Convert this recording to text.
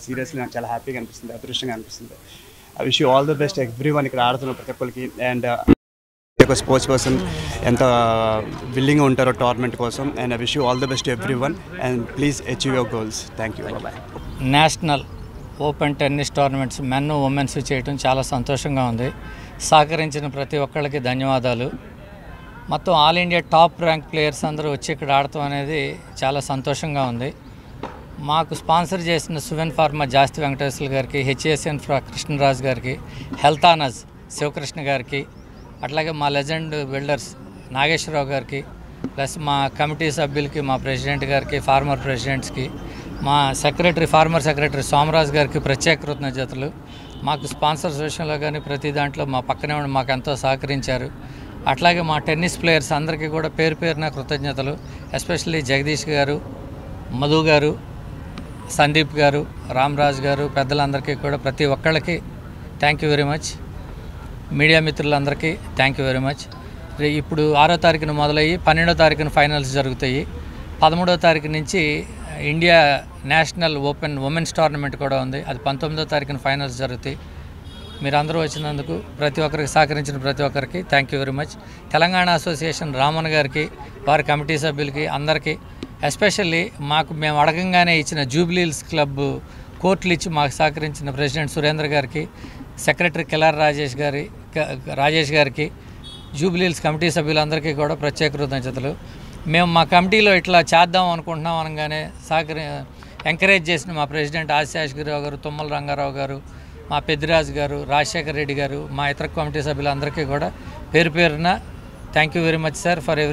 Seriously నాకు చాలా హ్యాపీగా అనిపిస్తుంది, అదృష్టంగా అనిపిస్తుంది. I wish you all the best everyone ఇక్కడ ఆడుతున్న ప్రతి ఒక్కరికి. అండ్ ఒక స్పోర్ట్స్ పర్సన్ ఎంత విల్లింగ్గా ఉంటారో టోర్నమెంట్ కోసం. And I wish you all the best everyone and please achieve your goals. Thank you. Bye. National open tennis tournaments men womens చేయడం చాలా సంతోషంగా ఉంది. సహకరించిన ప్రతి ఒక్కళ్ళకి ధన్యవాదాలు. మొత్తం all India top rank players అందరూ వచ్చి ఇక్కడ ఆడటం అనేది చాలా సంతోషంగా ఉంది. మాకు స్పాన్సర్ చేసిన సువెన్ ఫార్మా జాస్తి వెంకటేశ్వర గారికి, హెచ్ఎస్ఎన్ కృష్ణరాజు గారికి, హెల్తానస్ శివకృష్ణ గారికి, అట్లాగే మా లెజెండ్ బిల్డర్స్ నాగేశ్వరరావు గారికి, ప్లస్ మా కమిటీ సభ్యులకి, మా ప్రెసిడెంట్ గారికి, ఫార్మర్ ప్రెసిడెంట్స్కి, మా ఫార్మర్ సెక్రటరీ సోమరాజు గారికి ప్రత్యేక కృతజ్ఞతలు. మాకు స్పాన్సర్స్ విషయంలో కానీ ప్రతి దాంట్లో మా పక్కనే ఉండి మాకు ఎంతో సహకరించారు. అట్లాగే మా టెన్నిస్ ప్లేయర్స్ అందరికీ కూడా పేరు పేరున కృతజ్ఞతలు. ఎస్పెషల్లీ జగదీష్ గారు, మధు గారు, సందీప్ గారు, రామరాజు గారు, పెద్దలందరికీ కూడా ప్రతి ఒక్కళ్ళకి thank you very much. Media మిత్రులందరికీ థ్యాంక్ యూ వెరీ మచ్. ఇప్పుడు 6వ తారీఖున మొదలయ్యి 12వ తారీఖున ఫైనల్స్ జరుగుతాయి. 13వ తారీఖు నుంచి India national open women's tournament కూడా ఉంది. అది 19వ తారీఖున ఫైనల్స్ జరుగుతాయి. మీరందరూ వచ్చినందుకు ప్రతి ఒక్కరికి సహకరించిన ప్రతి ఒక్కరికి thank you very much. Telangana association Raman గారికి, వారి కమిటీ సభ్యులకి అందరికీ, ఎస్పెషల్లీ మేము అడగంగానే ఇచ్చిన జూబ్లీహిల్స్ క్లబ్ కోర్టులు ఇచ్చి మాకు సహకరించిన ప్రెసిడెంట్ సురేంద్ర గారికి, సెక్రటరీ కిలార్ రాజేష్ గారికి, జూబ్లీహిల్స్ కమిటీ సభ్యులందరికీ కూడా ప్రత్యేక కృతజ్ఞతలు. మేము మా కమిటీలో ఇట్లా చేద్దాం అనుకుంటున్నాం అనగానే ఎంకరేజ్ చేసిన మా ప్రెసిడెంట్ ఆశిషాగిరిరావు గారు, తుమ్మల రంగారావు గారు, మా పెద్దిరాజు గారు, రాజశేఖర్ రెడ్డి గారు, మా ఇతర కమిటీ సభ్యులందరికీ కూడా పేరు పేరున thank you very much sir for every